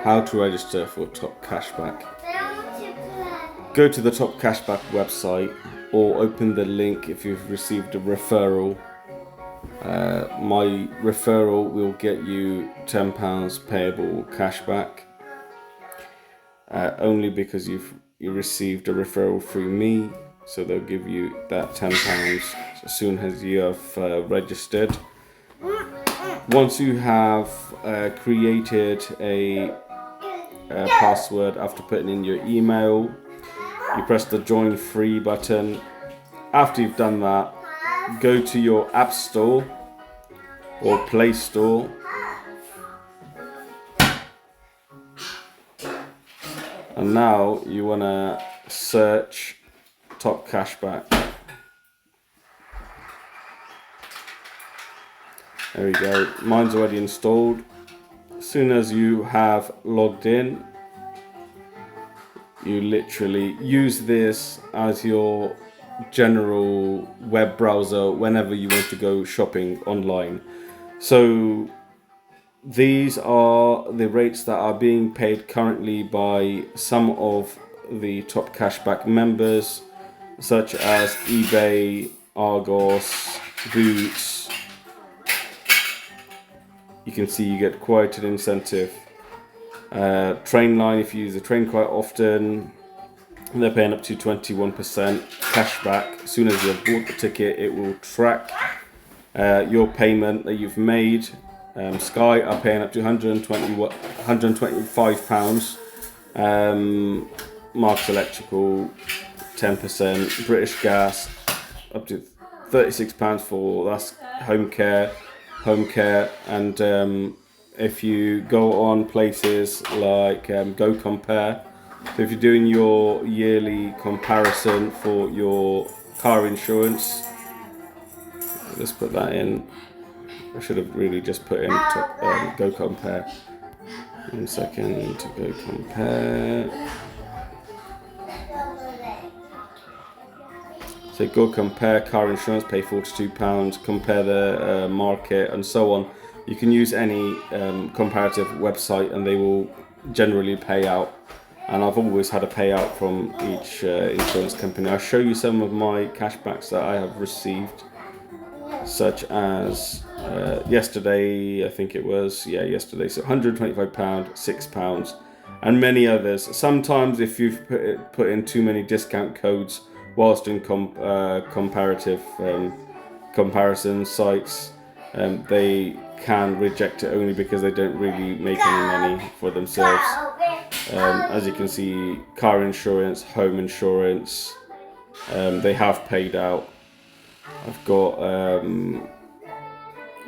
how to register for Top Cashback. Go to the Top Cashback website or open the link if you've received a referral. My referral will get you £10 payable cashback, only because you received a referral through me, so they'll give you that £10 as soon as you have registered. Once you have created a password after putting in your email, you press the join free button. After you've done that, go to your App Store or Play Store and now you want to search Top Cashback. There we go, mine's already installed. As soon as you have logged in, you literally use this as your general web browser whenever you want to go shopping online. So these are the rates that are being paid currently by some of the Top Cashback members, such as eBay, Argos, Boots. You can see you get quite an incentive. Trainline, if you use the train quite often, they're paying up to 21% cashback. As soon as you've bought the ticket, it will track your payment that you've made. Sky are paying up to £125. Marks Electrical 10%. British Gas up to £36 for that's home care, and if you go on places like Go Compare, so if you're doing your yearly comparison for your car insurance, let's put that in. I should have really just put in Go Compare. 1 second to Go Compare. So Go Compare car insurance, pay £42, compare the market and so on. You can use any comparative website and they will generally pay out. And I've always had a payout from each insurance company. I'll show you some of my cashbacks that I have received, such as yesterday, I think it was, yesterday. So £125, £6, and many others. Sometimes if you've put in too many discount codes whilst in comparative comparison sites, they can reject it only because they don't really make any money for themselves. As you can see, car insurance, home insurance, they have paid out. I've got,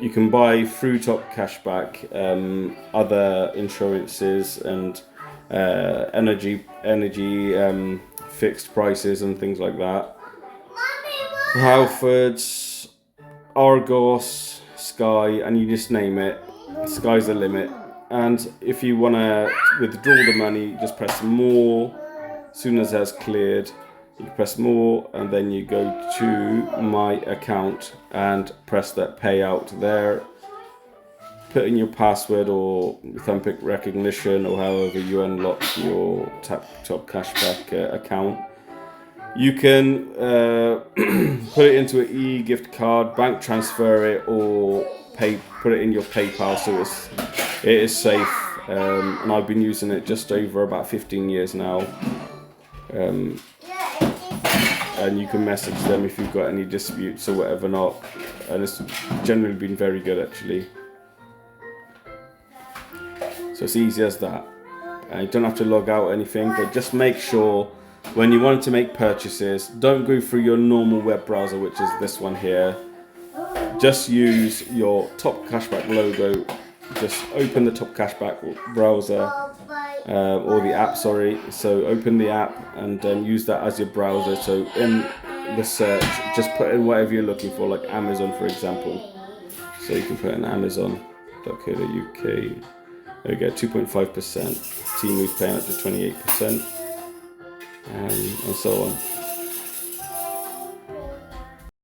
you can buy through Top Cashback other insurances and energy fixed prices and things like that. Halfords, Argos, Sky, and you just name it. Sky's the limit. And if you want to withdraw the money, just press more. As soon as that's cleared, you press more, and then you go to my account and press that payout there. Put in your password or thumb recognition or however you unlock your Top Cashback account. You can put it into an e-gift card, bank transfer it, or put it in your PayPal, so it is safe. And I've been using it just over about 15 years now. And you can message them if you've got any disputes or whatever not. And it's generally been very good actually. So it's easy as that. And you don't have to log out or anything, but just make sure when you want to make purchases, don't go through your normal web browser, which is this one here. Just use your Top Cashback logo. Just open the Top Cashback browser, or the app, sorry. So open the app and use that as your browser. So in the search, just put in whatever you're looking for, like Amazon, for example. So you can put in amazon.co.uk. There we go, 2.5%. Temu's paying up to 28%, and so on.